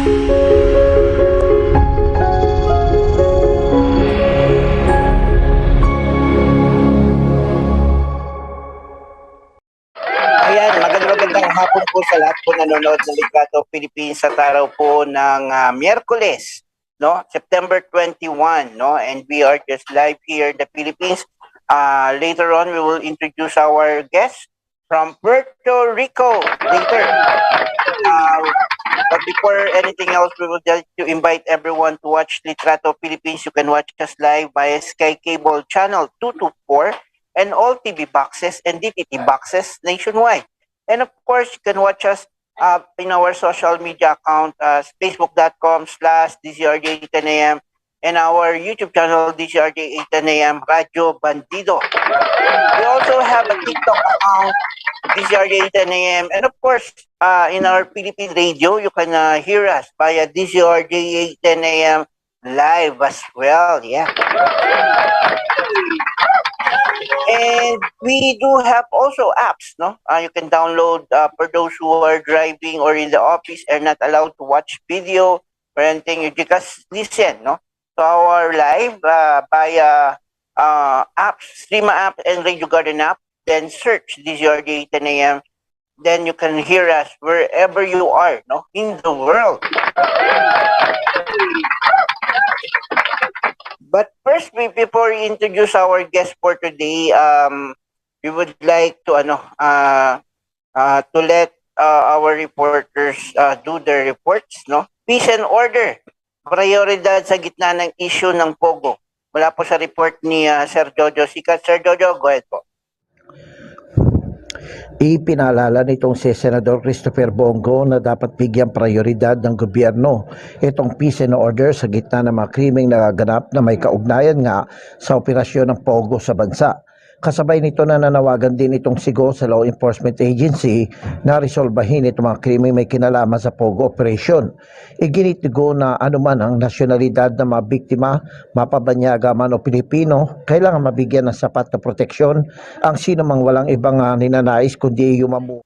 Ayan, magandang hapon po sa lahat po nanonood ng Litrato Philippines sa araw po ng Miyerkules, no? September 21, no? And we are just live here in the Philippines. Later on, we will introduce our guest from Puerto Rico later. But before anything else, we would like to invite everyone to watch Litrato Philippines. You can watch us live via Sky Cable Channel 224 and all TV boxes and DTT boxes nationwide. And of course, you can watch us in our social media account, facebook.com/DCRJ10am, and our YouTube channel, DCRJ810am, Radio Bandido. We also have a TikTok account, DCRJ810am, and of course, in our Philippine radio, you can hear us via DCRJ810am live as well. Yeah. And we do have also apps, no? You can download for those who are driving or in the office and not allowed to watch video or anything. You just listen, no? To our live via apps, Streama app and Radio Garden app. Then search DCRJ 10 a.m. Then you can hear us wherever you are, no? In the world. But first, before we introduce our guest for today, we would like to let our reporters do their reports, no? Peace and order. Prioridad sa gitna ng issue ng Pogo. Mula po sa report ni Sir Jojo Sikat. Sir Jojo, go ahead po. Ipinaalala nitong si Senador Christopher Bongo na dapat bigyang prioridad ng gobyerno itong peace and order sa gitna ng mga krimeng nagaganap na may kaugnayan nga sa operasyon ng Pogo sa bansa. Kasabay nito na nanawagan din itong sigo sa Law Enforcement Agency na resolbahin itong mga krimeng may kinalaman sa Pogo operation. Iginitigo na anuman ang nasyonalidad ng mga biktima, mapabanyaga man o Pilipino, kailangan mabigyan ng sapat na proteksyon ang sino mang walang ibang ninanais kundi yumamu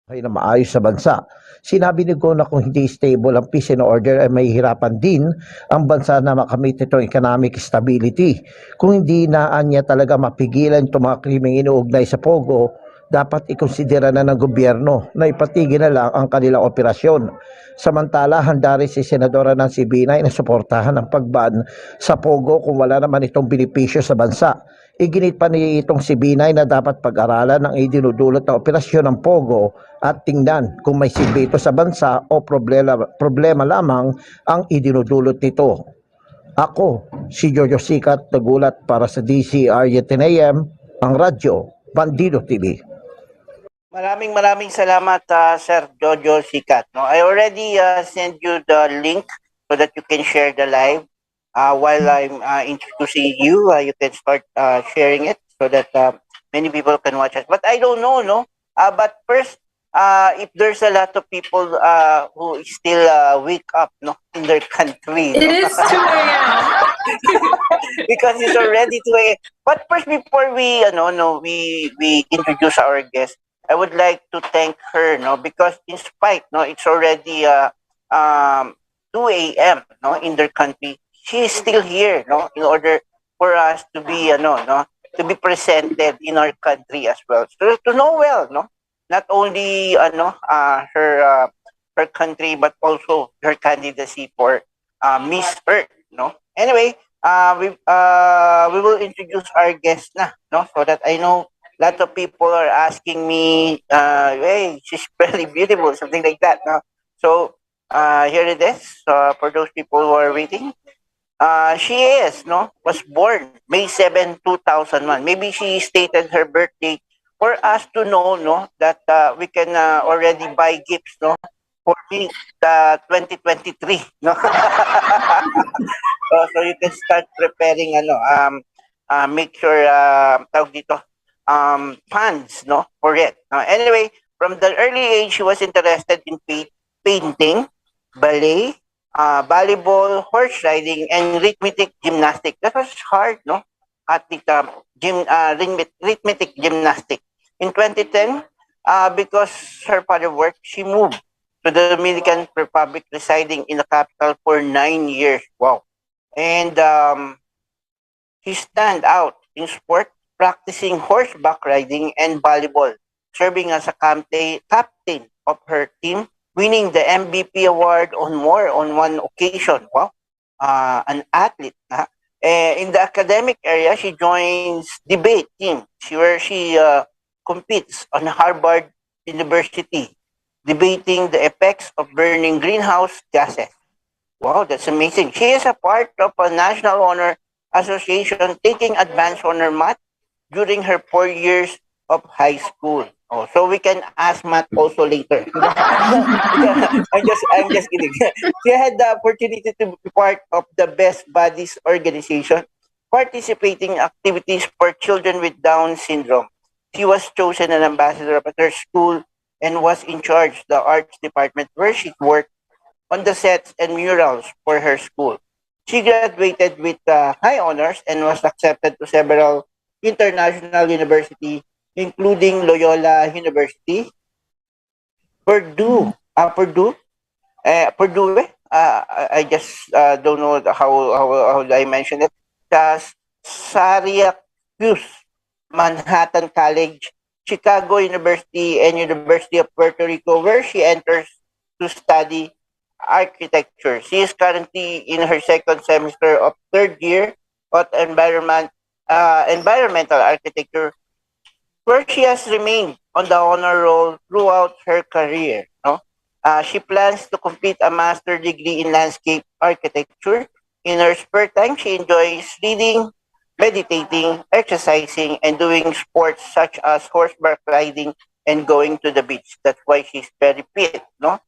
ay na maayos sa bansa. Sinabi ni Go na kung hindi stable ang peace and order ay mahihirapan din ang bansa na makamit itong economic stability. Kung hindi naan niya talaga mapigilan itong mga krimeng inuugnay sa Pogo, dapat ikonsidera na ng gobyerno na ipatigil na lang ang kanilang operasyon. Samantala, handa rin si Senadora Nancy Binay na suportahan ang pagban sa Pogo kung wala naman itong benepisyo sa bansa. Iginit pa ni itong si Binay na dapat pag-aralan ang idinudulot na operasyon ng Pogo at tingnan kung may silbi ito sa bansa o problema lamang ang idinudulot nito. Ako, si Jojo Sikat, nagulat para sa DCRJ 10 AM, ang radyo, Bandido TV. Maraming salamat, Sir Jojo Sikat. No, I already sent you the link so that you can share the live. While I'm introducing you, you can start sharing it so that many people can watch us. But I don't know, no? But first, if there's a lot of people who still wake up, no, in their country. It is 2 a.m. Because it's already 2 a.m. But first, before we introduce our guest, I would like to thank her, no, because in spite, no, it's already 2 a.m. no, in their country. She is still here, no, in order for us to be, to be presented in our country as well. So to know well, no, not only, her country, but also her candidacy for Miss Earth, no. Anyway, we will introduce our guest na, no, so that I know lots of people are asking me, hey, she's very beautiful, something like that, no. So here it is. For those people who are waiting. She was born May 7, 2001. Maybe she stated her birthday for us to know, no, that we can already buy gifts, no, for me, 2023, no. So you can start preparing, make sure, tawag dito, funds, no, for it. Anyway, from the early age, she was interested in painting, ballet, volleyball, horse riding, and rhythmic gymnastics. That was hard, no? At the rhythmic gymnastics. In 2010, because her father worked, she moved to the Dominican Republic, residing in the capital for 9 years. Wow. And she stand out in sport, practicing horseback riding and volleyball, serving as a captain of her team, winning the MVP award on one occasion. Wow, an athlete. In the academic area, she joins debate team, where she competes on Harvard University, debating the effects of burning greenhouse gases. Wow, that's amazing. She is a part of a National Honor Association taking advanced honor math during her 4 years of high school. Oh, so we can ask Matt also later. I'm just kidding. She had the opportunity to be part of the Best Buddies organization, participating activities for children with Down syndrome. She was chosen an ambassador of her school and was in charge of the arts department where she worked on the sets and murals for her school. She graduated with high honors and was accepted to several international universities, including Loyola University, Purdue, Purdue. I just don't know how I mention it. Syracuse, Manhattan College, Chicago University, and University of Puerto Rico, where she enters to study architecture. She is currently in her second semester of third year of environmental architecture, where she has remained on the honor roll throughout her career. No? She plans to complete a master degree in landscape architecture. In her spare time, she enjoys reading, meditating, exercising, and doing sports such as horseback riding and going to the beach. That's why she's very fit. No,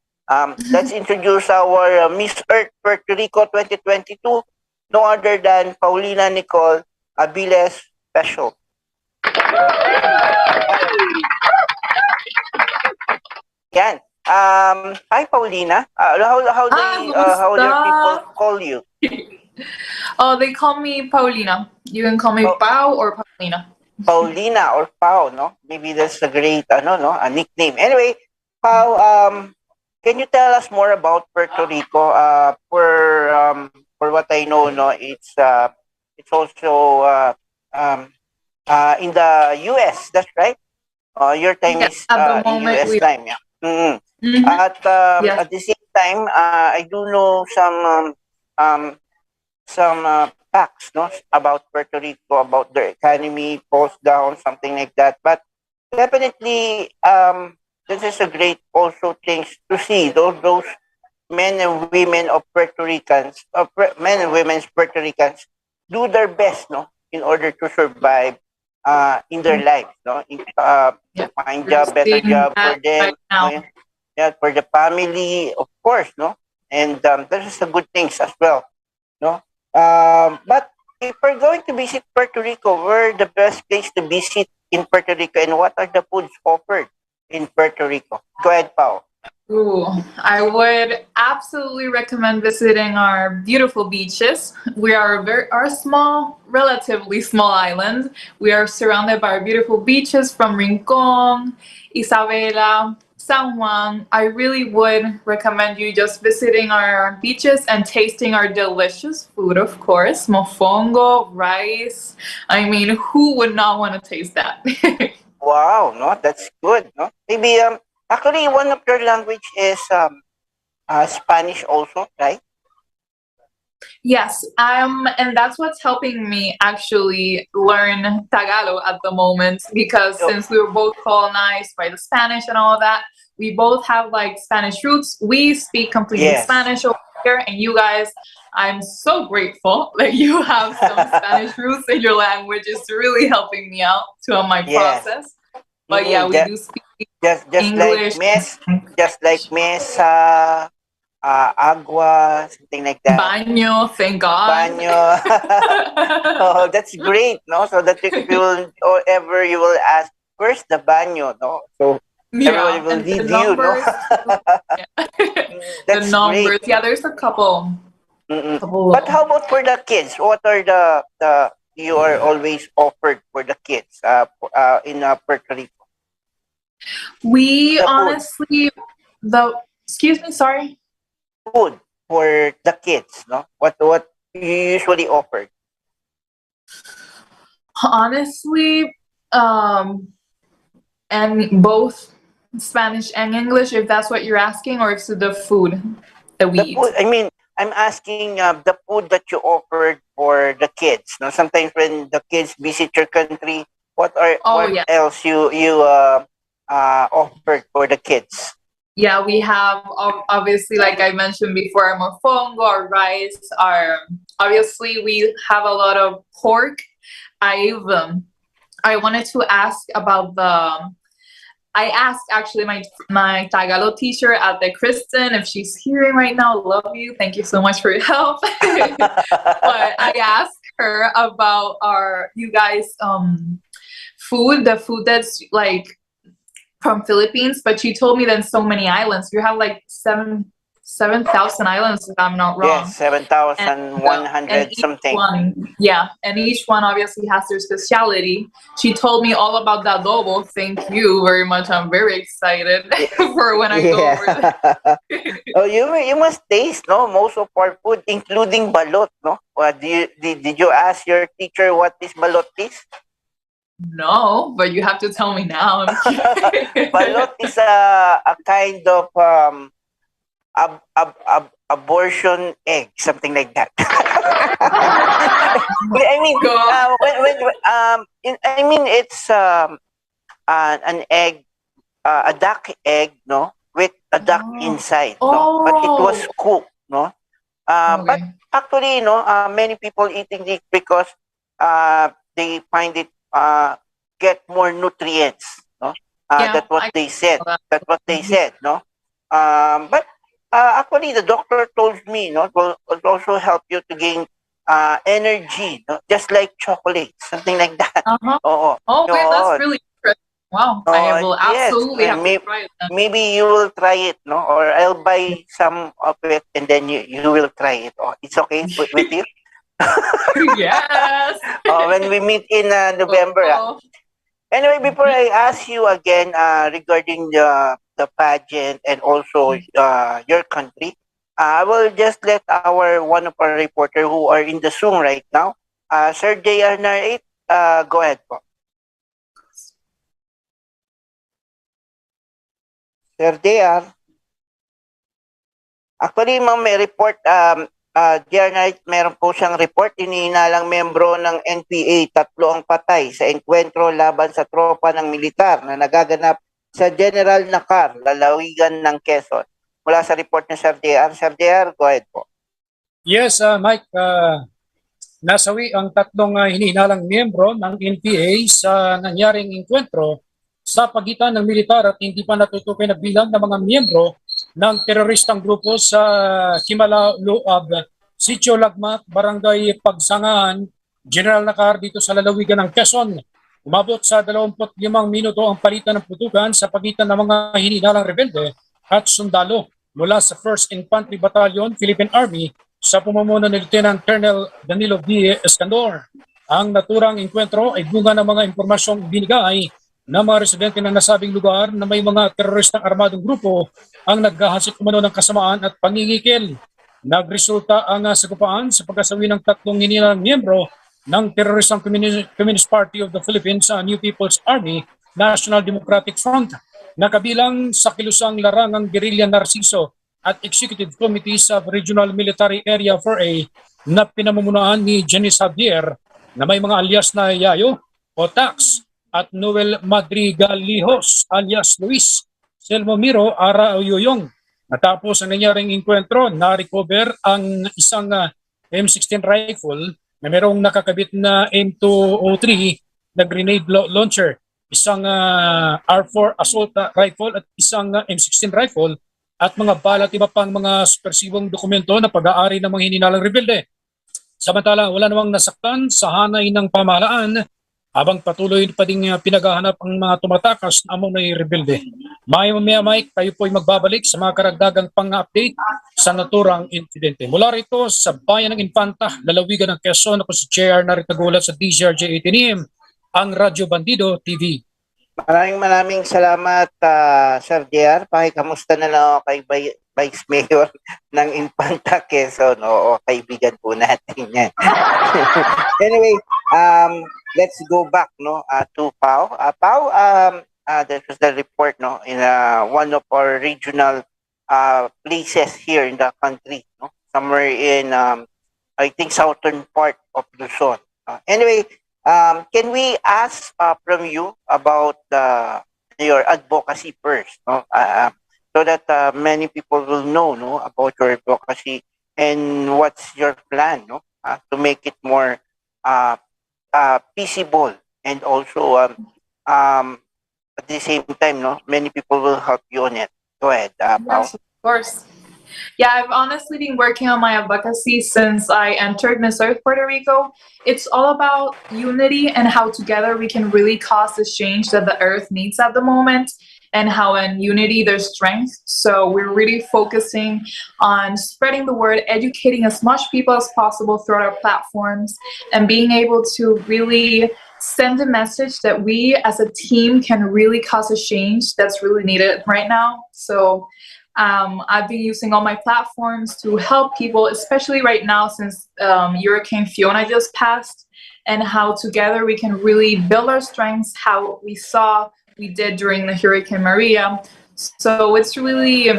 let's introduce our Miss Earth Puerto Rico 2022. No other than Paulina Nicole Abiles Special. Yan. Hi Paulina. Hi, How your people Musta? call you? Oh, they call me Paulina. You can call me Pa- Pau or Paulina. Paulina or Pau, no? Maybe that's a great a nickname. Anyway, Pau, can you tell us more about Puerto Rico? For what I know, no, it's also in the US. That's right. Your time Yes, is at the in moment US we. time, yeah. Mm. Hmm. Yes. At the same time, I do know some facts, no, about Puerto Rico, about their economy, post down, something like that. But definitely, this is a great also things to see. Those men and women of Puerto Ricans, men and women's Puerto Ricans, do their best, no, in order to survive in their lives, no, to Yeah, find we're job, better seeing job for that them, right now. no, yeah, for the family, of course, no, and this is a good things as well, no. But if we're going to visit Puerto Rico, where the best place to visit in Puerto Rico, and what are the foods offered in Puerto Rico? Go ahead, Pao. Ooh, I would absolutely recommend visiting our beautiful beaches. We are our small, relatively small island. We are surrounded by beautiful beaches from Rincon, Isabela, San Juan. I really would recommend you just visiting our beaches and tasting our delicious food, of course, mofongo, rice. I mean, who would not want to taste that? Wow, no, that's good. No, maybe actually one of your language is Spanish also, right? Yes, and that's what's helping me actually learn Tagalog at the moment because Oh, since we were both colonized by the Spanish and all of that, we both have like Spanish roots. We speak completely yes. Spanish over here, and you guys, I'm so grateful that you have some Spanish roots in your language. It's really helping me out to on my Yes. process. But yeah, Mm-mm, we do speak just like English and mess, just like Spanish. mesa, agua, something like that. Baño, thank God. Banyo. Oh, that's great, no? So that if you will, or ever you will ask, where's the banyo, no? So everybody Yeah, will and the lead you, no? numbers too. Yeah. The That's great. numbers. Yeah, there's a couple. Mm-mm. But Couple. how about for the kids? What are the you are always offered for the kids in Puerto Rico? We The food. honestly the Excuse me, sorry. Food for the kids, no? What you usually offer? Honestly, and both Spanish and English, if that's what you're asking, or if it's the food that we The eat. food, I mean, I'm asking the food that you offered for the kids. No, sometimes when the kids visit your country, Oh what yeah, else you offered for the kids? yeah. We have obviously, like I mentioned before, our mofongo, our rice. Our obviously we have a lot of pork. I wanted to ask about the. I asked actually my Tagalog teacher at the Kristen if she's hearing right now. Love you. Thank you so much for your help. But I asked her about our you guys food, the food that's like from Philippines, but she told me that in so many islands. You have like 7,000 islands, if I'm not Yes, wrong. seven And thousand one and hundred each something. one, yeah, and each one obviously has their speciality. She told me all about the adobo. Thank you very much. I'm very excited for when I go over Yeah. there. Oh, you must taste, no, most of our food, including balot, no. Did you ask your teacher what this balot is? No, but you have to tell me now. I'm curious. Balot is a kind of abortion egg, something like that. I mean, Go. I mean, it's an egg, a duck egg, no, with a duck Oh. inside, no, but it was Oh. cooked, no. But Okay. actually, many people eating it because they find it get more nutrients, no. Yeah, That's what I they said. know that. That's what they Mhm. said, no. But actually, the doctor told me, no, it will also help you to gain energy, no? Just like chocolate, something like that. Uh-huh. Oo. Oh, wait, that's Oo. really interesting. Wow, I Oh, will yes. absolutely have to May, try it then. maybe you will try it, no? Or I'll buy some of it and then you will try it. Oh, it's okay with you? Yes. When we meet in November. Oh. Anyway, before Mhm. I ask you again regarding the pageant and also your country, I will just let our one of our reporter who are in the Zoom right now, Sir JR narrate. Go ahead po. Sir JR. Actually, ma'am, may report. JR Knight, meron po siyang report. Inihinalang membro ng NPA, 3 ang patay sa enkwentro laban sa tropa ng militar na nagaganap sa General Nakar, lalawigan ng Quezon. Mula sa report ni Sir JR. Sir JR, go ahead po. Yes, Mike, nasawi ang 3 hinihinalang miyembro ng NPA sa nangyaring enkwentro sa pagitan ng militar at hindi pa natutukoy na bilang ng mga miyembro ng teroristang grupo sa Kimalaluab, Sitio Lagmat, Barangay Pagsangahan, General Nakar dito sa lalawigan ng Quezon. Umabot sa 25 minuto ang palitan ng putukan sa pagitan ng mga hinihinalang rebelde at sundalo mula sa 1st Infantry Battalion, Philippine Army sa pamumuno ni Lieutenant Colonel Danilo V. Escandor. Ang naturang enkwentro ay bunga ng mga impormasyong binigay ng mga residente ng nasabing lugar na may mga teroristang armadong grupo ang naghahasik umano ng kasamaan at pangingikil. Nagresulta ang sagupaan sa pagkasawi ng 3 hinilang miyembro ng teroristang Communist Party of the Philippines sa New People's Army National Democratic Front na kabilang sa kilusang larangang Guerrilla Narciso at Executive Committee sa Regional Military Area 4A na pinamumunuan ni Janice Javier na may mga alias na Yayo o Tax at Noel Madrigalihos alias Luis, Selmo Miro Ara Oyuyong. Matapos ang nangyaring enkwentro, na-recover ang isang M16 rifle na merong nakakabit na M203 na grenade launcher, isang R4 assault rifle at isang M16 rifle at mga bala at iba pang mga supersibong dokumento na pag-aari ng mga hininalang rebelde. Samantala, wala namang nasaktan sa hanay ng pamahalaan habang patuloy pa ding pinaghahanap ang mga tumatakas na among may rebelde. Mamaya Mike, tayo po ay magbabalik sa mga karagdagang pang-update sa naturang insidente. Mula rito sa bayan ng Infanta, lalawigan ng Quezon, ako si JR naritagulat sa DZRJ 18AM, ang Radyo Bandido TV. Maraming salamat, Sir JR. Pakikamusta na lang ako kay Vice Mayor ng Infanta Quezon. Oo, kaibigan po natin yan. Anyway, let's go back no to Pau. Pau, that was the report no in one of our regional places here in the country, no, somewhere in I think southern part of Luzon. Anyway, can we ask from you about your advocacy first, no? So that many people will know, no, about your advocacy and what's your plan, no, to make it more uh, feasible and also at the same time, no, many people will help you on it. Go ahead, Pao. Yes, of course. Yeah, I've honestly been working on my advocacy since I entered Miss Earth Puerto Rico. It's all about unity and how together we can really cause the change that the earth needs at the moment, and how in unity there's strength. So we're really focusing on spreading the word, educating as much people as possible throughout our platforms, and being able to really send a message that we as a team can really cause a change that's really needed right now. So I've been using all my platforms to help people, especially right now since Hurricane Fiona just passed, and how together we can really build our strengths, how we did during the Hurricane Maria. So it's really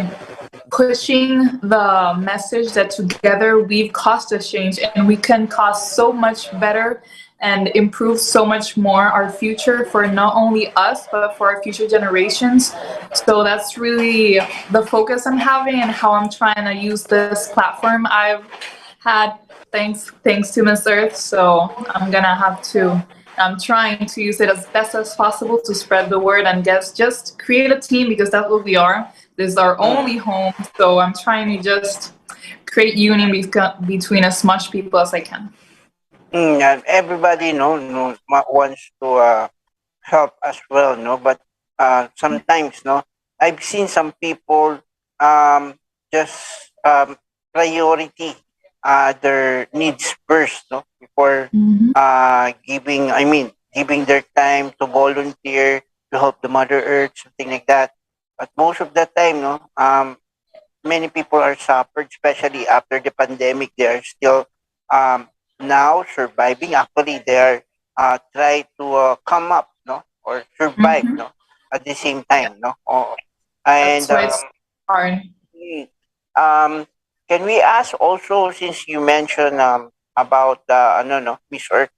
pushing the message that together we've caused a change and we can cause so much better and improve so much more our future for not only us but for our future generations. So that's really the focus I'm having and how I'm trying to use this platform I've had thanks to Miss Earth. So I'm trying to use it as best as possible to spread the word and just create a team, because that's what we are. This is our only home. So I'm trying to just create union between as much people as I can. And everybody wants to help as well, no, but sometimes, no, I've seen some people just priority their needs first, no, before Mhm. giving, I mean, giving their time to volunteer to help the Mother Earth, something like that. But most of the time, no, many people are suffered, especially after the pandemic. They are still um, now surviving. Actually, they are try to come up, no, or survive, Mhm. no, at the same time, Yeah, no. Oh, and that's why it's hard. mm, um, can we ask also, since you mentioned about no, no, Miss Earth?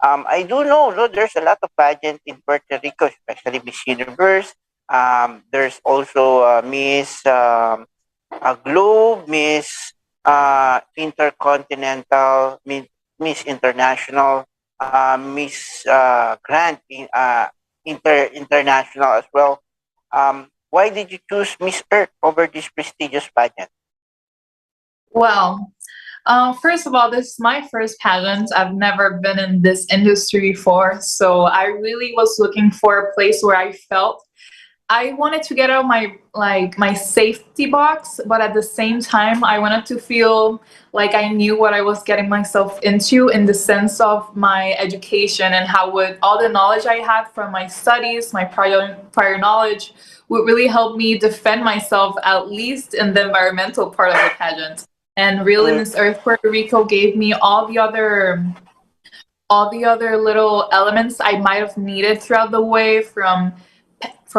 I do know, no, there's a lot of pageant in Puerto Rico, especially Miss Universe. There's also Miss Globe, Miss Intercontinental, Miss International, Miss Grand International as well. Why did you choose Miss Earth over this prestigious pageant? Well, first of all, this is my first pageant. I've never been in this industry before, so I really was looking for a place where I felt I wanted to get out my safety box, but at the same time, I wanted to feel like I knew what I was getting myself into, in the sense of my education, and how would all the knowledge I had from my studies, my prior knowledge, would really help me defend myself, at least in the environmental part of the pageant. And really, Mm, Miss Earth Puerto Rico gave me all the other little elements I might have needed throughout the way, from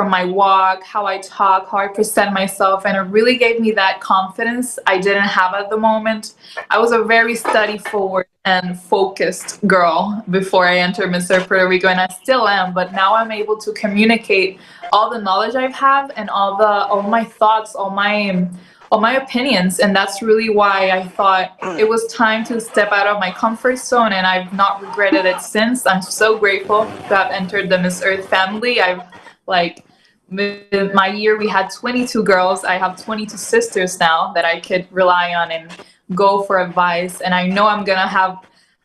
my walk, how I talk, how I present myself, and it really gave me that confidence I didn't have at the moment. I was a very study forward and focused girl before I entered Mr. Puerto Rico, and I still am, but now I'm able to communicate all the knowledge I've had and all my thoughts, all my opinions, and that's really why I thought it was time to step out of my comfort zone, and I've not regretted it since. I'm so grateful to have entered the Miss Earth family. I've like my year we had 22 girls. I have 22 sisters now that I could rely on and go for advice, and I know I'm gonna have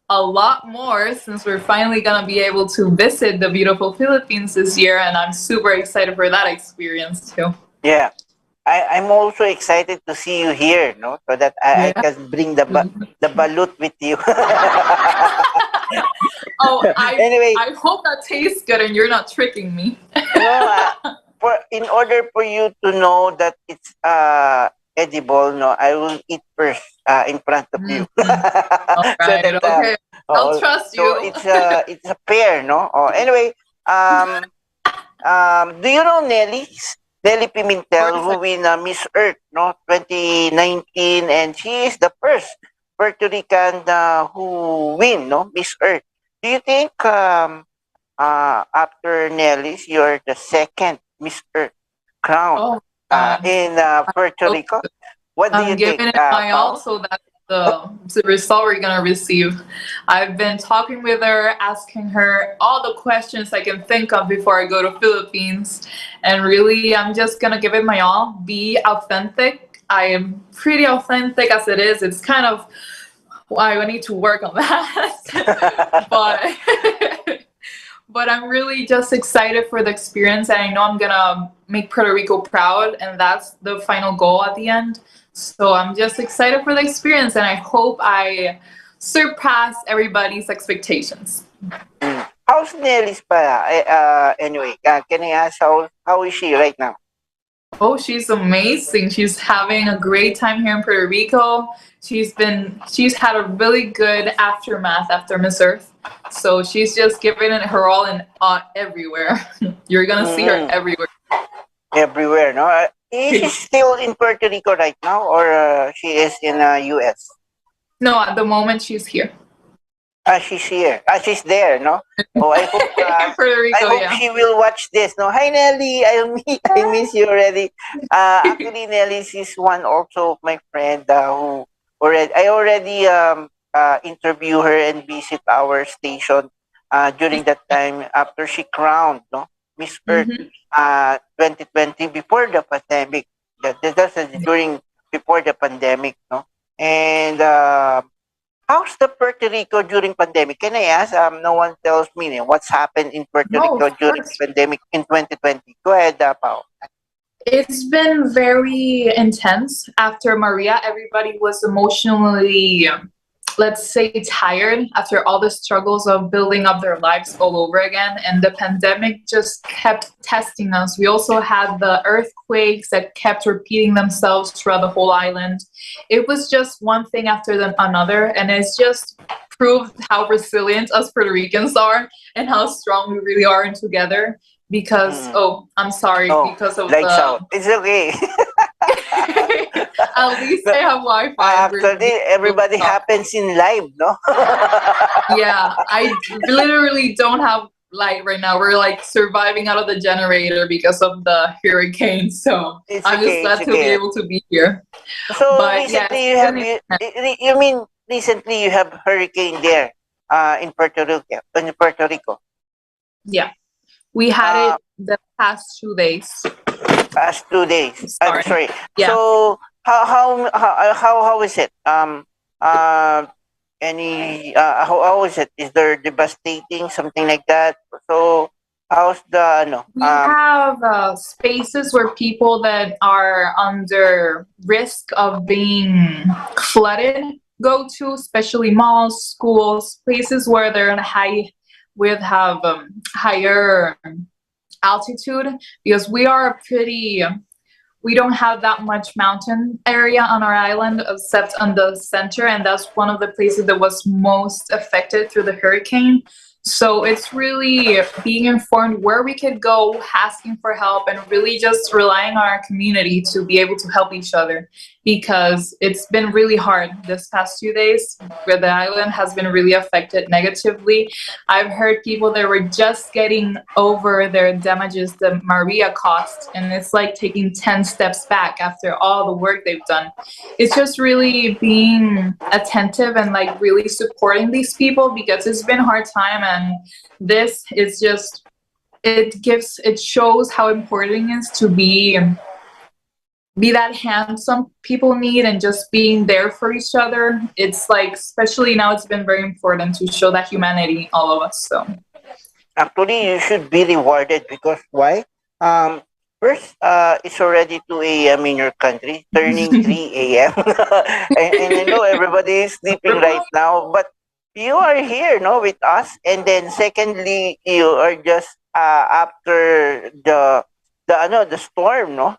a lot more since we're finally gonna be able to visit the beautiful Philippines this year, and I'm super excited for that experience too. yeah, I'm also excited to see you here, no, so that I Yeah. can bring the balut with you. Oh, I Anyway, I hope that tastes good and you're not tricking me. no, for in order for you to know that it's edible, no, I will eat first in front of you, Mm, all so right, that okay. I'll trust so you. it's a pair, no. Oh, anyway, um, do you know Nelly Of Pimentel, course, who win Miss Earth, no, 2019, and she is the first Puerto Rican who win, no, Miss Earth. Do you think after Nelly's, you're the second Miss Earth crown oh my God. in Puerto So Rico? What do you I'm think, giving it my all Pao? so that the result we're gonna receive. I've been talking with her, asking her all the questions I can think of before I go to Philippines, and really, I'm just gonna give it my all. Be authentic. I am pretty authentic as it is. It's kind of why I need to work on that, but. But I'm really just excited for the experience, and I know I'm gonna make Puerto Rico proud, and that's the final goal at the end. So I'm just excited for the experience, and I hope I surpass everybody's expectations. Mm. How's Nelly's pala? Anyway, can I ask how is she right now? Oh, she's amazing. She's having a great time here in Puerto Rico. She's had a really good aftermath after Miss Earth. So she's just giving it her all and everywhere. You're gonna see her Mm-hmm. everywhere. Everywhere, no? Is she still in Puerto Rico right now, or she is in US? No, at the moment she's here. She's here. She's there, no? Oh, Puerto I Rico, hope yeah. she will watch this. No, hi Nelly, I miss you already. Actually, Nelly is one also of my friend who I already interview her and visit our station during that time after she crowned, no, Miss Earth Hmm. 2020 before the pandemic. That's during before the pandemic, no, and. How's the Puerto Rico during pandemic? Can I ask? No one tells me what's happened in Puerto No, Rico of during course. pandemic in 2020. Go ahead, Pao. It's been very intense after Maria. Everybody was emotionally, let's say, tired after all the struggles of building up their lives all over again. And the pandemic just kept testing us. We also had the earthquakes that kept repeating themselves throughout the whole island. It was just one thing after another. And it's just proved how resilient us Puerto Ricans are and how strong we really are in together. Because, Mm. oh, I'm sorry, Oh, because of lights the. out. It's okay. At least I have Wi-Fi and we're Actually, being able to everybody talk. happens in live, no? Yeah, I literally don't have light right now. We're like surviving out of the generator because of the hurricane. So It's I'm just okay. It's glad to be okay. able to be here. So But yeah, it's recently you have been intense. you mean recently you have hurricane there in Puerto Rico in Puerto Rico. Yeah, we had Uh, it the past 2 days. past 2 days. I'm Sorry. sorry. Yeah. So how is it? Any how is it? Is there devastating something like that? So how's the no We have spaces where people that are under risk of being flooded go to, especially malls, schools, places where they're in a high, with have higher altitude, because we are pretty. We don't have that much mountain area on our island except on the center, and that's one of the places that was most affected through the hurricane. So it's really being informed where we could go, asking for help, and really just relying on our community to be able to help each other, because it's been really hard this past 2 days where the island has been really affected negatively. I've heard people that were just getting over their damages that Maria caused, and it's like taking 10 steps back after all the work they've done. It's just really being attentive and like really supporting these people, because it's been a hard time, and this is just, it shows how important it is to be that hand some people need, and just being there for each other. It's like, especially now, it's been very important to show that humanity, all of us. So actually you should be rewarded because why? Um, first, it's already 2 a.m. in your country, turning 3 a.m. And I know everybody is sleeping right now, but you are here, no, with us, and then secondly, you are just after the storm, no,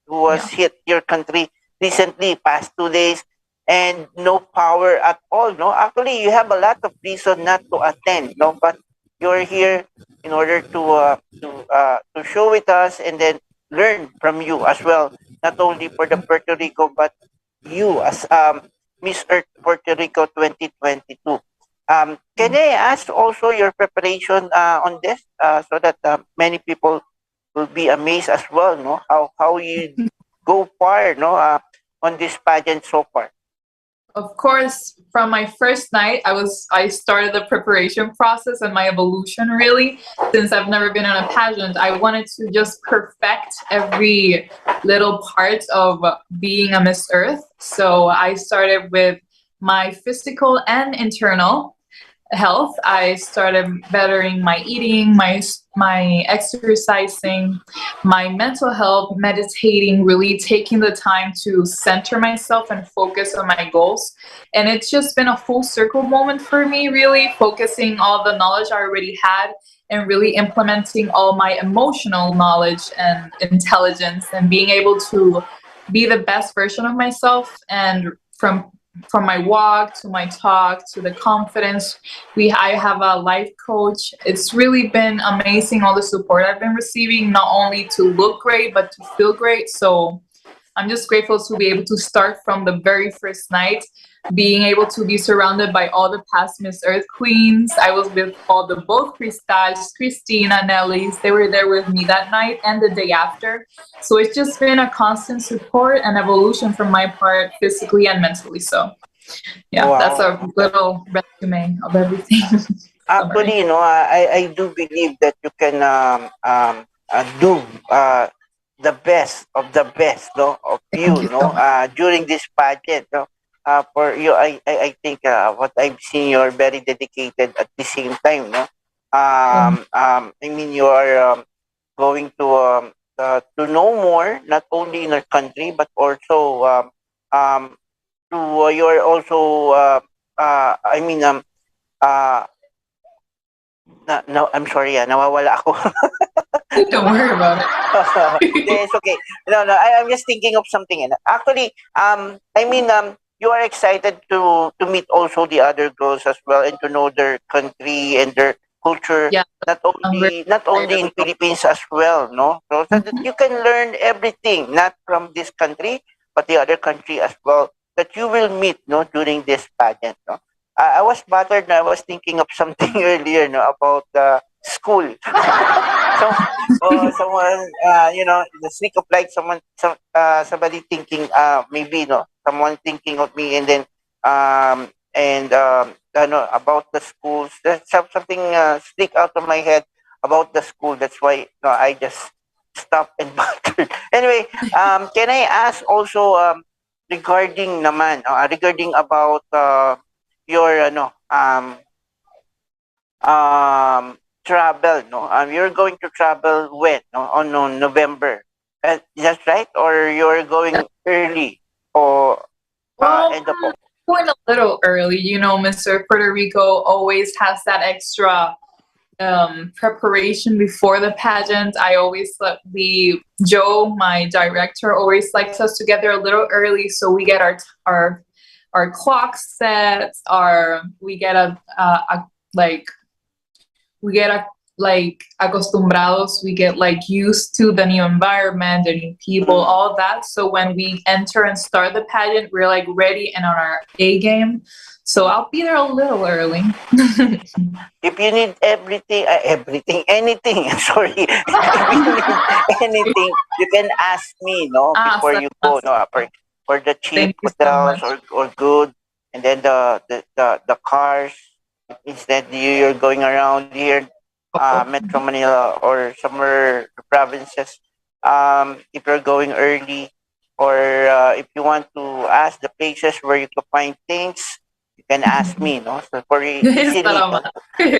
who was Yeah. hit your country recently, past 2 days, and no power at all, no. Actually, you have a lot of reason not to attend, no, but you're here in order to show with us and then learn from you as well, not only for the Puerto Rico, but you as Miss Earth Puerto Rico 2022. Can I ask also your preparation on this so that many people will be amazed as well, no? How you go far, no? On this pageant so far. Of course, from my first night, I started the preparation process and my evolution really. Since I've never been in a pageant, I wanted to just perfect every little part of being a Miss Earth. So I started with my physical and internal health. I started bettering my eating, my exercising, my mental health, meditating, really taking the time to center myself and focus on my goals. And it's just been a full circle moment for me, really focusing all the knowledge I already had and really implementing all my emotional knowledge and intelligence and being able to be the best version of myself and from my walk to my talk to the confidence. I have a life coach. It's really been amazing all the support I've been receiving, not only to look great but to feel great. So I'm just grateful to be able to start from the very first night, being able to be surrounded by all the past Miss Earth queens. I was with all the both Cristas, Christina, Nellies. They were there with me that night and the day after. So it's just been a constant support and evolution from my part, physically and mentally. So yeah, that's Wow. a little resume of everything. Summary. Actually, I do believe that you can do the best of the best, no, of Thank you, you no, so much. during this pageant, no. For you, I think what I've seen, you're very dedicated at the same time, no. Thank I mean, you are going to know more, not only in our country, but also um, to you're also I mean uh, no, I'm sorry, nawawala ako. you. Don't worry about it. It's okay. No, no, I'm just thinking of something. Actually, I mean, you are excited to meet also the other girls as well and to know their country and their culture. Yeah, Not I'm very only excited. in Philippines as well, no. So that Mhm. you can learn everything, not from this country, but the other country as well. That you will meet, no, during this pageant, no. I was bothered. I was thinking of something earlier, no, about school. So, someone, the sneak of light, somebody thinking, maybe, no, someone thinking of me, and then, I know about the schools. There's something stick out of my head about the school. That's why, no, I just stopped and buttered. Anyway, can I ask also, regarding about your, travel, no? You're going to travel when, no? On November. Is that right? Or you're going early or Well, end of October? going a little early, Mr. Puerto Rico always has that extra preparation before the pageant. I always let Joe, my director, always likes us to get there a little early so we get our clock set, our we get a like we get like acostumbrados, we get like used to the new environment, the new people, Mm. all that. So when we enter and start the pageant, we're like ready and on our A game. So I'll be there a little early. If you need anything, sorry. If you need anything, you can ask me, no, Ah, before you go, no, for the cheap thank you so hotels much. or good, and then the cars. Instead, you're going around here, Metro Manila or somewhere provinces. If you're going early, or if you want to ask the places where you can find things, you can ask me, no, so for easily, no. Salamat.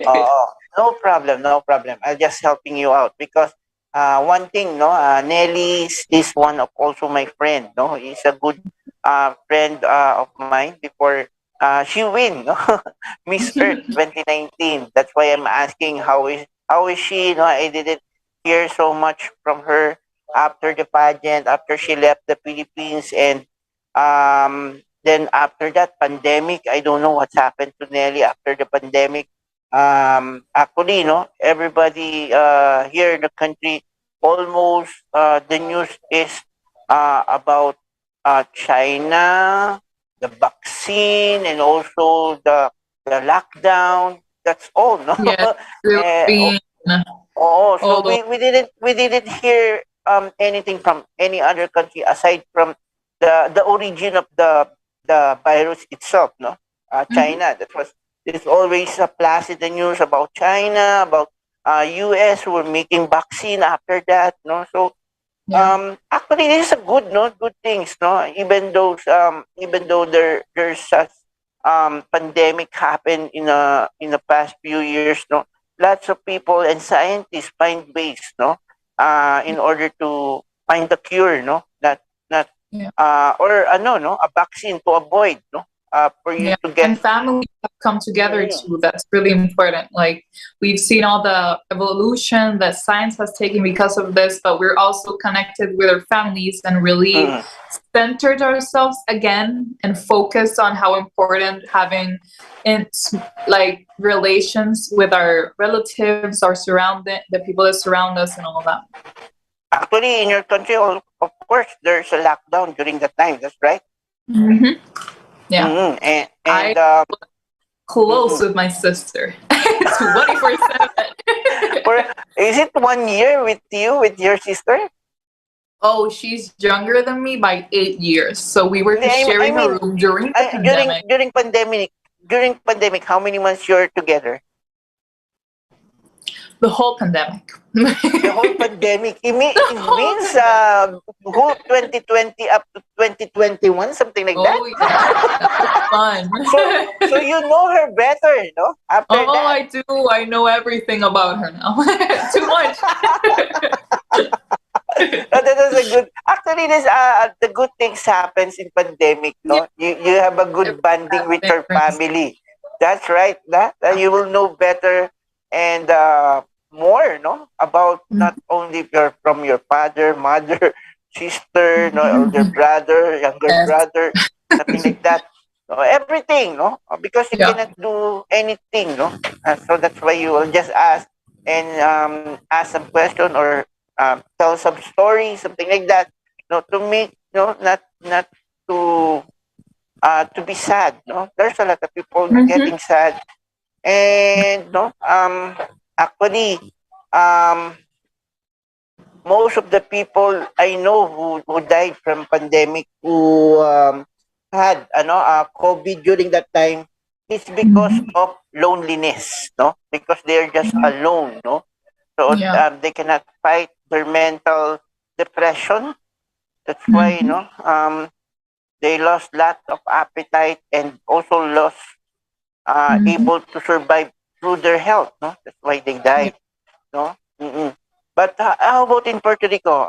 Oh, no problem, no problem. I'm just helping you out because one thing, no, Nelly is one of also my friend, no. He's a good friend of mine before she win, no? Miss Earth 2019. That's why I'm asking how is she? No, I didn't hear so much from her after the pageant, after she left the Philippines, and then after that pandemic. I don't know what's happened to Nelly after the pandemic. Actually, no, everybody here in the country, almost the news is about China, the vaccine, and also the lockdown. That's all, no? Yes, Oh, Philippines. oh, so Oh, we didn't hear anything from any other country aside from the origin of the virus itself, no? mhm. China. That was there's always a plus in the news about China, about US who were making vaccine after that, no? So Yeah, actually, this is a good, no, good things, no. Even though there's such pandemic happened in the past few years, no, lots of people and scientists find ways, no, in order to find the cure, no, not yeah. or no, a vaccine to avoid, no, for you Yeah, to get. and families have come together Mm, too. That's really important. Like we've seen all the evolution that science has taken because of this, but we're also connected with our families and really mm. centered ourselves again and focused on how important having in like relations with our relatives, our surrounding, the people that surround us, and all that. Actually, in your country, of course, there's a lockdown during that time. That's right. Hmm. Yeah, And I close mm-mm. with my sister, 24/7. For is it 1 year with you with your sister? Oh, she's younger than me by 8 years. So we were Hindi, I sharing a mean, room during the during pandemic. during pandemic, how many months you're together? The whole pandemic. The whole The pandemic. It whole means pandemic. whole 2020 up to 2021, something like that. Oh yeah, that was fun. So you know her better, no? After Oh, that. I do. I know everything about her now. Too much. That is a good. Actually, this the good things happens in pandemic. Yeah, No, you have a every good bonding bad with thing your brings. family. That's right. That you will know better and more. No, about not only from your father, mother, sister, no, older brother, younger Yes. brother, something like that. No, everything. No, because you Yeah. cannot do anything. No, so that's why you will just ask and ask some question or tell some story, something like that. No, to make not to be sad. No, there's a lot of people Hmm. getting sad, and no, actually, um, most of the people I know who died from pandemic who had COVID during that time, it's because Hmm. of loneliness, no, because they're just alone, no, so Yeah. they cannot fight their mental depression. That's why Hmm. they lost lot of appetite and also lost Hmm. able to survive through their health. No, that's why they Yeah. died. No, mm-mm. But how about in Puerto Rico?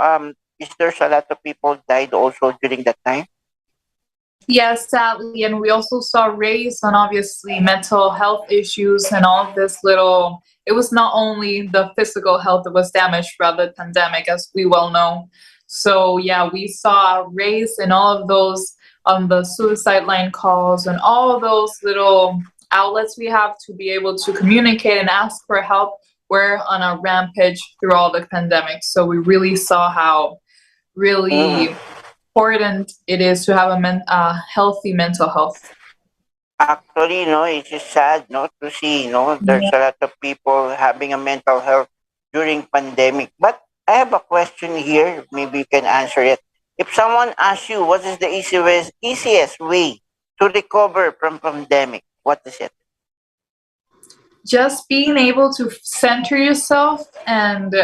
Is there a lot of people died also during that time? Yes, sadly, and we also saw race on obviously mental health issues and all of this little. It was not only the physical health that was damaged throughout the pandemic, as we well know. So yeah, we saw race and all of those on the suicide line calls and all of those little outlets we have to be able to communicate and ask for help were on a rampage through all the pandemic. So we really saw how Mm. really important it is to have healthy mental health. Actually, no, it's just sad, no, to see, there's Yeah. a lot of people having a mental health during pandemic. But I have a question here. Maybe you can answer it. If someone asks you what is the easiest way to recover from pandemic, what is it? Just being able to center yourself and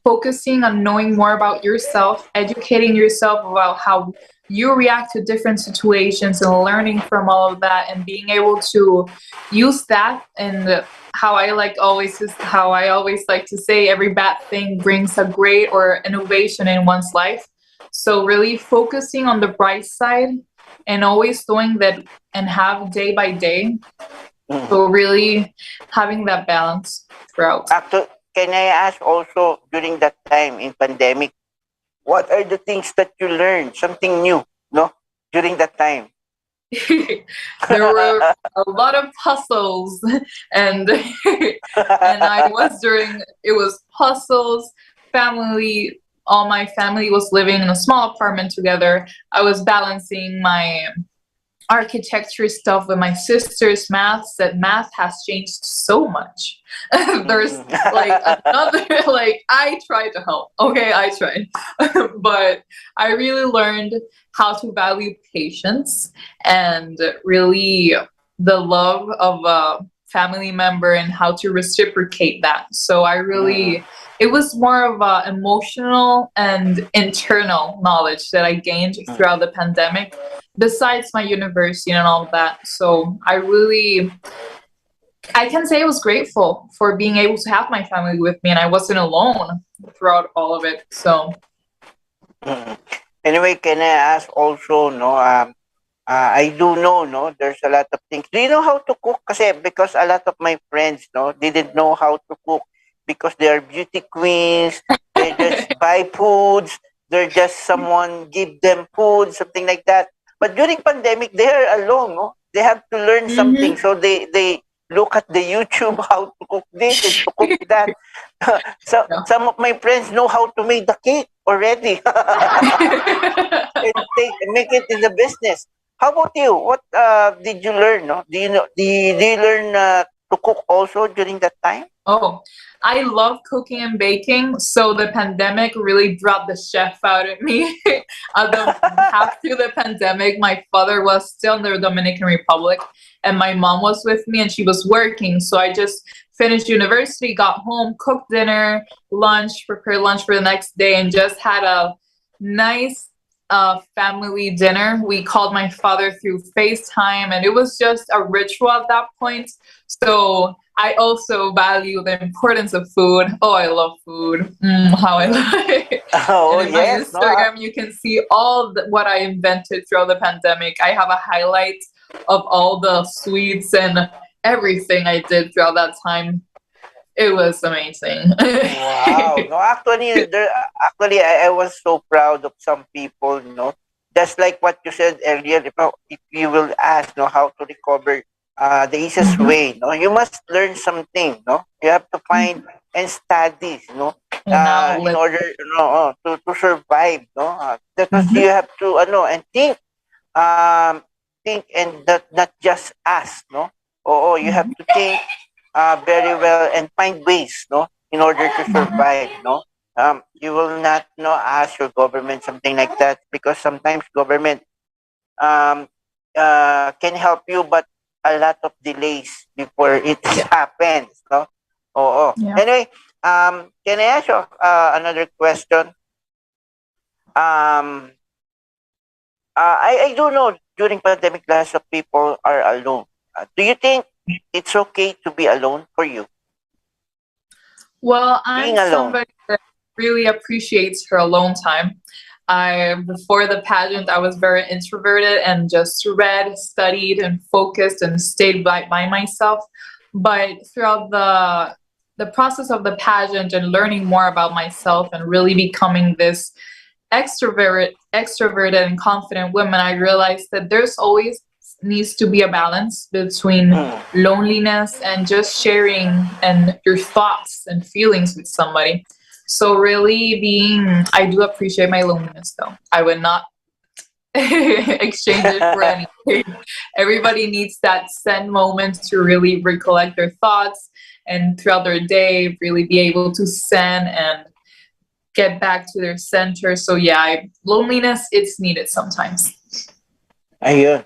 focusing on knowing more about yourself, educating yourself about how you react to different situations and learning from all of that and being able to use that and how I always like to say every bad thing brings a great or innovation in one's life. So really focusing on the bright side and always doing that and have day by day. Mhm. So really having that balance throughout. Actually, can I ask also during that time in pandemic, what are the things that you learned? Something new, no? During that time. There were a lot of puzzles and and I was during it was puzzles, family, all my family was living in a small apartment together. I was balancing my architecture stuff with my sister's maths. That math has changed so much. There's like another like I tried to help. Okay, I tried. But I really learned how to value patience and really the love of a family member and how to reciprocate that. So I really it was more of a emotional and internal knowledge that I gained throughout the pandemic besides my university and all of that. So I can say I was grateful for being able to have my family with me and I wasn't alone throughout all of it. So Mhm. Anyway, can I ask also, no, I do know, no, there's a lot of things. Do you know how to cook? Kasi because a lot of my friends, no, didn't know how to cook because they are beauty queens. They just buy foods. They're just someone give them food, something like that. But during pandemic, they are alone, no. They have to learn something, Mhm. so they look at the YouTube how to cook this and to cook that. So Yeah. some of my friends know how to make the cake already. Make it in the business. How about you? What did you learn? No, do you learn to cook also during that time? Oh, I love cooking and baking. So the pandemic really brought the chef out of me. Half through the pandemic, my father was still in the Dominican Republic, and my mom was with me, and she was working. So I just finished university, got home, cooked dinner, lunch, prepared lunch for the next day, and just had a nice family dinner. We called my father through FaceTime, and it was just a ritual at that point. So I also value the importance of food. Oh, I love food. How I Mm. love it. Oh And in my yes, no. Instagram, you can see all what I invented throughout the pandemic. I have a highlight of all the sweets and everything I did throughout that time. It was amazing. Wow. No, actually, I was so proud of some people. No, just like what you said earlier. If you will ask, no, how to recover the easiest Mhm. way. No, you must learn something. No, you have to find and study. No, And now in live. order to survive. No, that was you Mhm. have to and think and not just ask. No, you have Mhm. to think very well and find ways, no, in order to Mhm. survive, no. You will not, no, ask your government something like that because sometimes government um, can help you, but a lot of delays before it Yeah. happens, no. Oh. Yeah. Anyway, can I ask you another question? Um, I do know during pandemic, lots of people are alone. Do you think it's okay to be alone for you? Well, I'm Being alone. somebody that really appreciates her alone time. I before the pageant, I was very introverted and just read, studied, and focused and stayed by myself. But throughout the process of the pageant and learning more about myself and really becoming this extroverted and confident woman, I realized that there's always needs to be a balance between Mm. loneliness and just sharing and your thoughts and feelings with somebody. So really I do appreciate my loneliness though. I would not exchange it for anything. Everybody needs that zen moment to really recollect their thoughts and throughout their day really be able to zen and get back to their center. So yeah, loneliness it's needed sometimes. Ayun.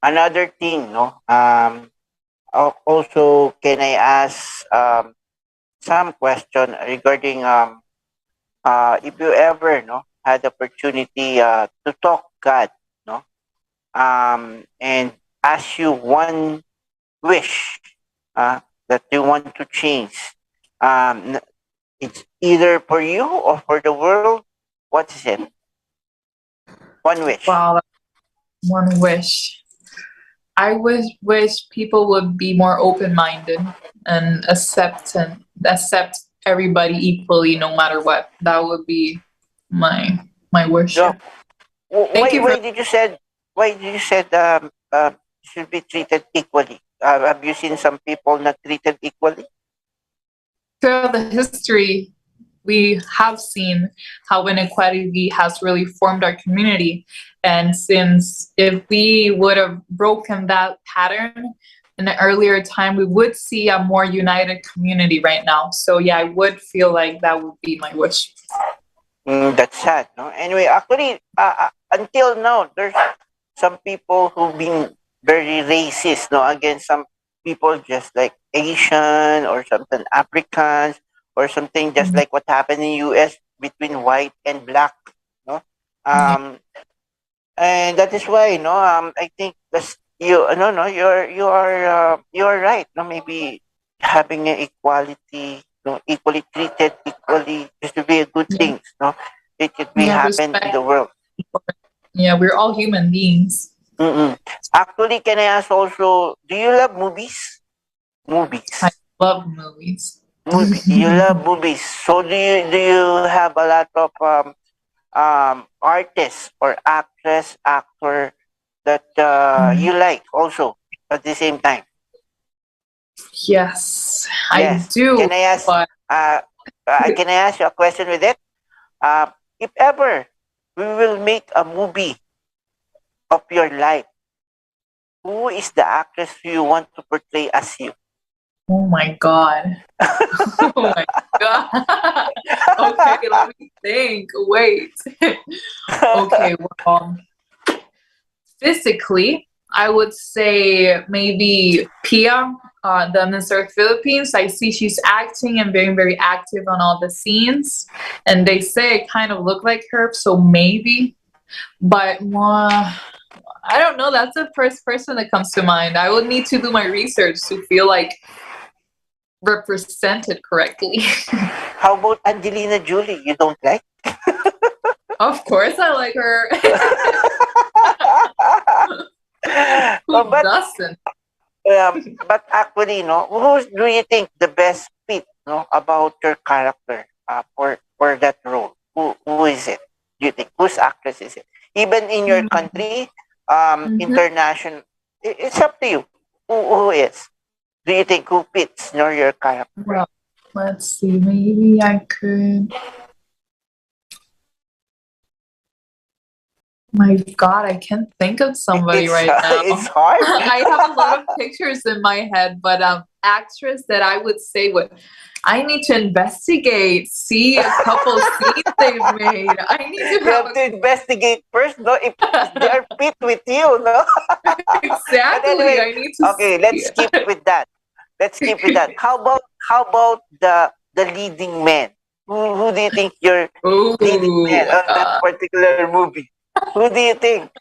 Another thing, no? Also, can I ask some question regarding if you ever, no, had opportunity to talk God, no, and ask you one wish that you want to change. It's either for you or for the world. What is it? One wish. Wow, One wish. I wish people would be more open minded and accept everybody equally, no matter what. That would be my wish. So, Thank you for why did you said should be treated equally? Have you seen some people not treated equally? throughout the history. We have seen how inequality has really formed our community, and since if we would have broken that pattern in an earlier time, we would see a more united community right now. So yeah, I would feel like that would be my wish. That's sad. No. Anyway, actually, until now, there's some people who've been very racist, no, against some people just like Asian or something Africans or something just Mhm. like what happened in U.S. between white and black, no. Yeah, And that is why, no, I think that's you. No, no, you're right. No, maybe having an equality, no, equally treated, equally, just to be a good yeah, thing. No, it could be yeah. happen in Respect. the world. Yeah, we're all human beings. Mm-mm. Actually, can I ask also? Do you love movies? I Movies. love movies. You love movies. So do you have a lot of artists or actor that you like also at the same time? Yes, I Yes. do. Can I ask? But Uh, can I ask you a question with it? If ever we will make a movie of your life, who is the actress you want to portray as you? oh my god. Oh my god. Okay, let me think. Wait. Okay, well, physically, I would say maybe Pia, the Mr. Philippines. I see she's acting and very, very active on all the scenes. And they say I kind of look like her, so maybe. But I don't know. That's the first person that comes to mind. I would need to do my research to feel like represented correctly. How about Angelina Jolie? You don't like? Of course, I like her. No, Who doesn't? but actually, no, who do you think the best fit, no, about your character for that role? Who is it? Do you think whose actress is it? Even in your country, Mhm. international, it's up to you. Who is? Do you think who fits, your character? Well, let's see. Maybe I could. My God, I can't think of somebody It's right now. it's hard. I have a lot of pictures in my head, but actress that I would say would I need to investigate, see a couple scenes they've made. I need to You have to investigate first, no, if they are fit with you, no. But exactly. anyway, I need to okay, let's see. skip with that. Let's skip with that. How about the leading man? Who do you think your leading Oh, man on that particular movie? Who do you think?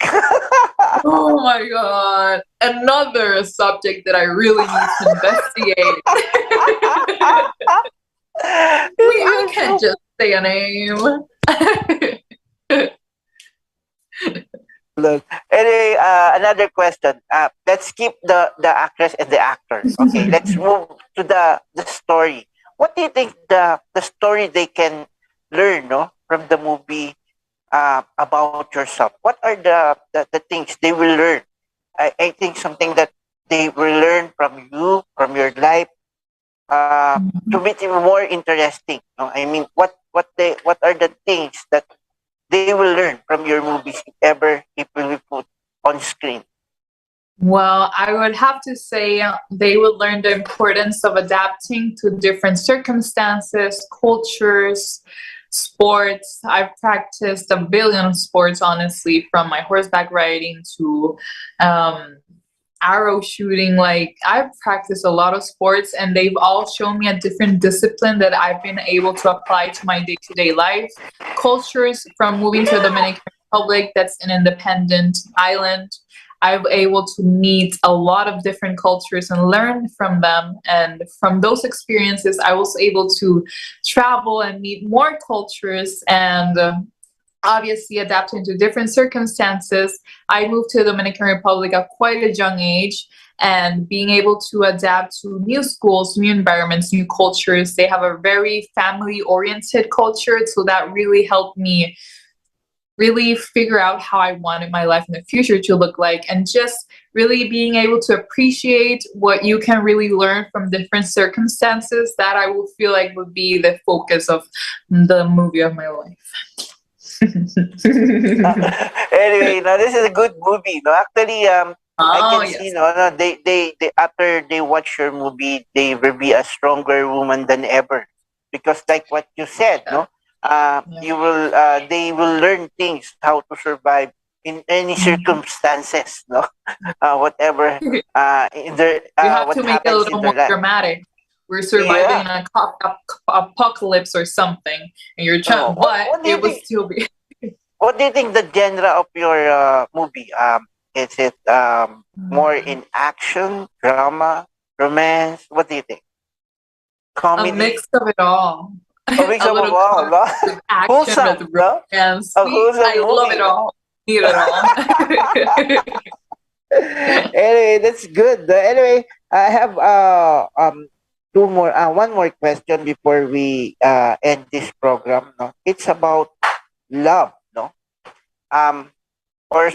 oh my God! Another subject that I really need to investigate. I can't just say a name. Anyway, another question. Let's skip the actress and the actor. Okay, let's move to the story. What do you think the story they can learn, no, from the movie about yourself? What are the things they will learn? I think something that they will learn from you, from your life, to make it more interesting. No? I mean, what are the things that they will learn from your movies if ever it will be put on screen? Well, I would have to say they would learn the importance of adapting to different circumstances, cultures, sports. I've practiced a billion sports, honestly, from my horseback riding to um, arrow shooting. Like, I've practiced a lot of sports, and they've all shown me a different discipline that I've been able to apply to my day to day life. Cultures from moving to the Dominican Republic, that's an independent island. I was able to meet a lot of different cultures and learn from them. And from those experiences, I was able to travel and meet more cultures and obviously adapting to different circumstances. I moved to the Dominican Republic at quite a young age, and being able to adapt to new schools, new environments, new cultures. They have a very family oriented culture, so that really helped me really figure out how I wanted my life in the future to look like, and just really being able to appreciate what you can really learn from different circumstances. That I will feel like would be the focus of the movie of my life. Anyway, no, this is a good movie. No, actually, I Oh, can see, yes. no, they after they watch your movie, they will be a stronger woman than ever, because like what you said, Yeah. no, Yeah. you will, they will learn things how to survive in any Mhm. circumstances, no, whatever, in their, You have what to make it a happens in little their more life. dramatic. We're surviving Yeah. in a apocalypse or something, and you're Oh, trying, but what do you it will think? still be. What do you think the genre of your movie? Is it more in action, drama, romance? What do you think? A Comedy? mix of it all. A mix A of little all, comedy no? with action, with Wholesome, no? romance. A We, wholesome I love it movie. all. Need it all. Anyway, that's good. Anyway, I have two more one more question before we end this program. No, it's about love. No, um, or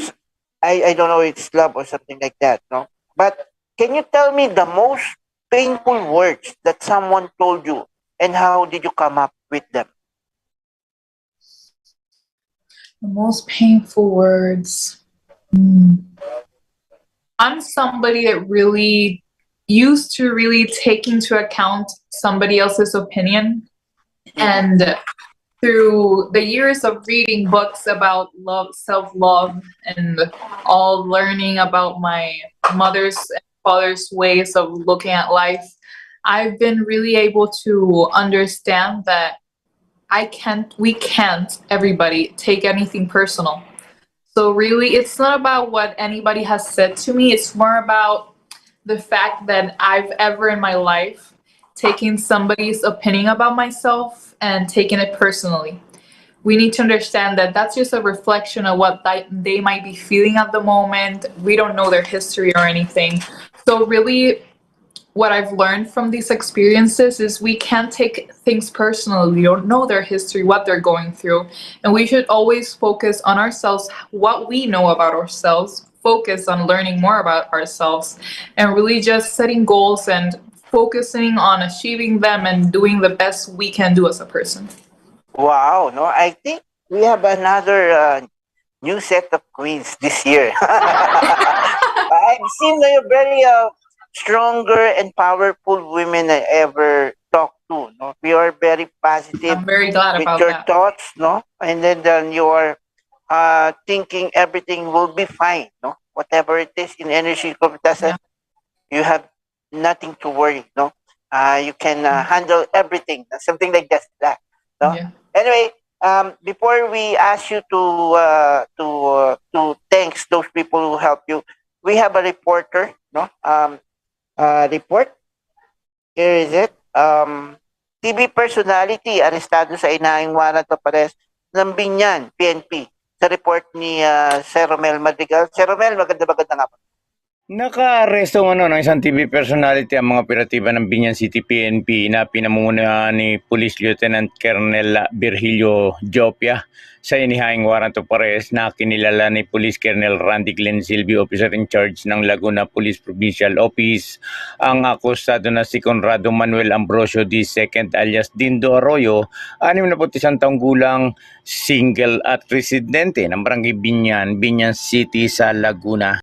I don't know, it's love or something like that. No, but can you tell me the most painful words that someone told you, and how did you come up with them? The most painful words. Hmm. I'm somebody that really used to really take into account somebody else's opinion. Mm-hmm. And through the years of reading books about love, self love, and all learning about my mother's and father's ways of looking at life, I've been really able to understand that we can't, everybody, take anything personal. So really, it's not about what anybody has said to me. It's more about the fact that I've ever in my life taken somebody's opinion about myself and taken it personally. We need to understand that that's just a reflection of what they might be feeling at the moment. We don't know their history or anything. So really, what I've learned from these experiences is we can't take things personally. We don't know their history, what they're going through. And we should always focus on ourselves, what we know about ourselves, focus on learning more about ourselves, and really just setting goals and focusing on achieving them and doing the best we can do as a person. Wow, no, I think we have another new set of queens this year. I've seen a very stronger and powerful women I ever talked to. No, we are very positive I'm very glad with about your that. thoughts, no, and then you are thinking everything will be fine, no, whatever it is in energy Yeah. circumstances, you have nothing to worry, no. You can handle everything, something like that, no. Yeah. Anyway, before we ask you to thanks those people who help you, we have a reporter, no. Report. Here is it. TV personality arestado sa inahing warrant of arrest ng Binyan, PNP. Sa report ni Sir Romel Madrigal. Sir Romel, maganda nga po. Nakaaresto ng isang TV personality ang mga operatiba ng Binyan City PNP na pinamumunuan ni Police Lieutenant Colonel Virgilio Jopia sa inihahing warrant of arrest na kinilala ni Police Colonel Randy Glenn Silvio, officer in charge ng Laguna Police Provincial Office. Ang akusado na si Conrado Manuel Ambrosio II alias Dindo Arroyo, 61 taong gulang, single at residente ng Barangay Binyan, Binyan City sa Laguna.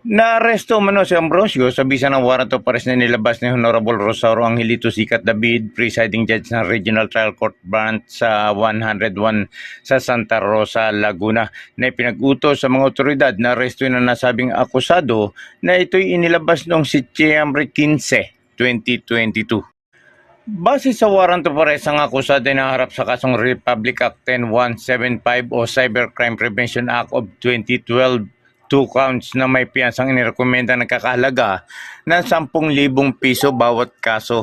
Naaresto umano si Ambrosio sa bisa ng warrant of arrest na nilabas ni Honorable Rosario Angelito Sicat David, presiding judge ng Regional Trial Court Branch sa 101 sa Santa Rosa, Laguna, na ipinag-utos sa mga otoridad na arestuin ang nasabing akusado na ito'y inilabas noong Setyembre 15, 2022. Base sa warrant of arrest, ang akusado ay naharap sa kasong Republic Act 10175 o Cybercrime Prevention Act of 2012, 2 counts na may piyansang inirekomenda ng kakahalaga ng 10,000 piso bawat kaso.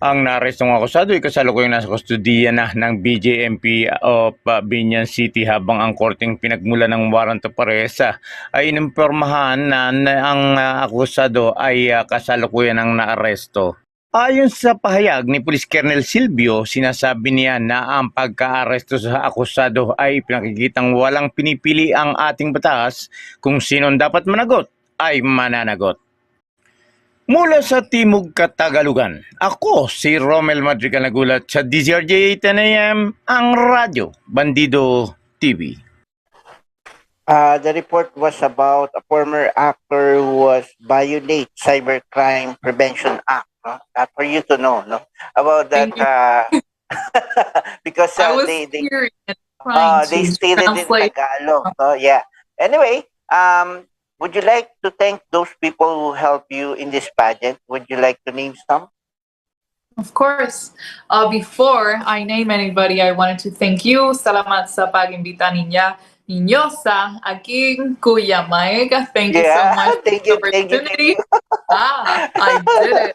Ang naarestong akusado ay kasalukuyang nasa kustudiya na ng BJMP of Binyan City habang ang korteng pinagmula ng warrant of arrest ay inimpormahan na ang akusado ay kasalukuyan ng naaresto. Ayon sa pahayag ni Police Colonel Silvio, sinasabi niya na ang pagka-aresto sa akusado ay pinakikitang walang pinipili ang ating batas, kung sinong dapat managot ay mananagot. Mula sa Timog Katagalugan, ako si Romel Madrigal nagulat sa DZRJ 10 AM, ang Radyo Bandido TV. The report was about a former actor who was violate Cybercrime Prevention Act. No? For you to know, no, about that, because I was they curious, trying they to stated in translate. Tagalog. So yeah. Anyway, would you like to thank those people who helped you in this pageant? Would you like to name some? Of course. Before I name anybody, I wanted to thank you. Salamat sa pag-imbita ninyo sa aking Kuya Mike. Thank you so Yeah. much for Thank the you. Thank you. Thank opportunity. you. I did it.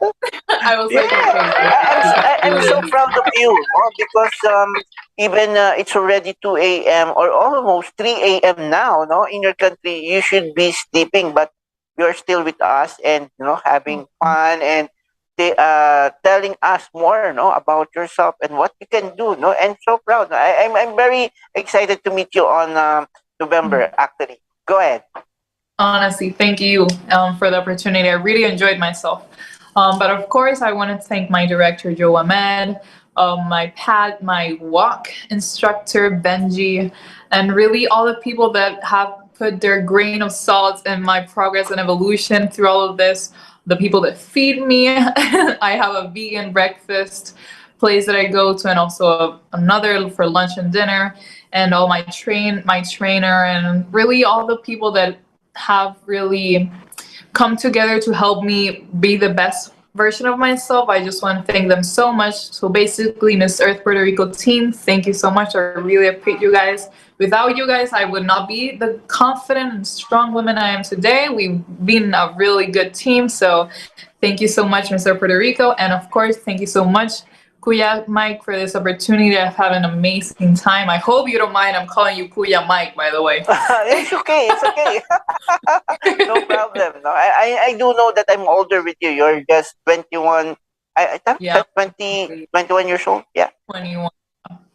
I was like, Yeah, okay, I'm so proud of you, no? Because even it's already 2 a.m. or almost 3 a.m. now, no? In your country, you should be sleeping, but you're still with us and having fun and telling us more, no, about yourself and what you can do, no? And so proud. I'm very excited to meet you on November. Actually, go ahead. Honestly, thank you for the opportunity. I really enjoyed myself. But of course, I want to thank my director, Joe Ahmed, my walk instructor, Benji, and really all the people that have put their grain of salt in my progress and evolution through all of this. The people that feed me. I have a vegan breakfast place that I go to, and also another for lunch and dinner, and all my trainer, and really all the people that have really come together to help me be the best version of myself. I just want to thank them so much. So basically, Miss Earth Puerto Rico team, thank you so much. I really appreciate you guys. Without you guys, I would not be the confident and strong woman I am today. We've been a really good team. So thank you so much, Mr. Puerto Rico. And of course, thank you so much, Kuya Mike, for this opportunity. I've had an amazing time. I hope you don't mind. I'm calling you Kuya Mike, by the way. It's okay. It's okay. No problem. No, I do know that I'm older with you. You're just 21. I thought Yeah. 21 years old. Yeah. 21.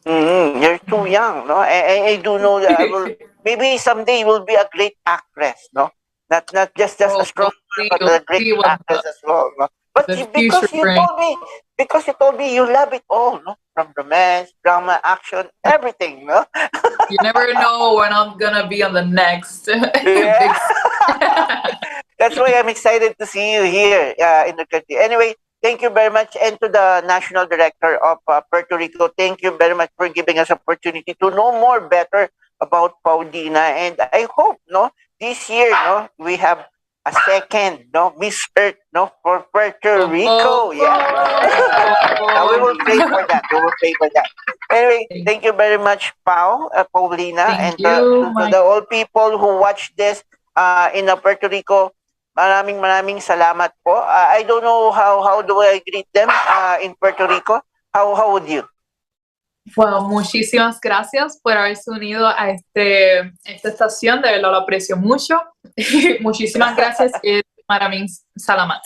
You're too young. No, I do know that I will. Maybe someday you will be a great actress. No, not just a strong, but You'll a great see what actress as well. No, but the future because you told me you love it all. No, from romance, drama, action, everything. No. You never know when I'm gonna be on the next. Yeah. That's why I'm excited to see you here in the country. Anyway, thank you very much. And to the National Director of Puerto Rico, thank you very much for giving us opportunity to know more better about Paulina. And I hope, no, this year, no, we have a second, no, Miss Earth, no, for Puerto Rico. Yeah. We will pray for that. We will pray for that. Anyway, thank you very much, Paulina, Thank and you, to the all people who watch this in Puerto Rico. Maraming salamat po. I don't know how do I greet them in Puerto Rico. How would you? Well, muchísimas gracias por haberse unido a esta estación. De verdad lo aprecio mucho. Muchísimas gracias y maraming salamat.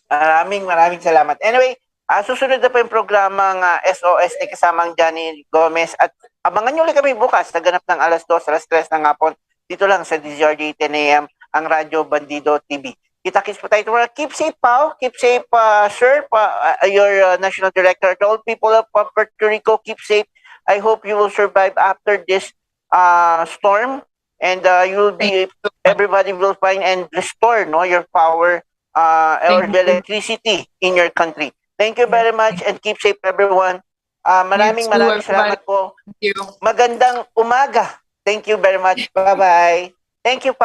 Maraming salamat. Anyway, susunod na po yung programang SOS ni kasamang Johnny Gomez. At abangan nyo ulit kami bukas sa ganap ng alas 2, alas 3 ng hapon. Dito lang sa DZRJ 10 AM, ang Radyo Bandido TV. Kita-kits po tayo tomorrow. Keep safe, Pao. Keep safe, sir, your National Director. To all people of Puerto Rico, keep safe. I hope you will survive after this storm. And everybody will find and restore your power or the electricity in your country. Thank you very much and keep safe, everyone. Maraming salamat po. Thank you. Magandang umaga. Thank you very much. Bye-bye. Thank you, Pa.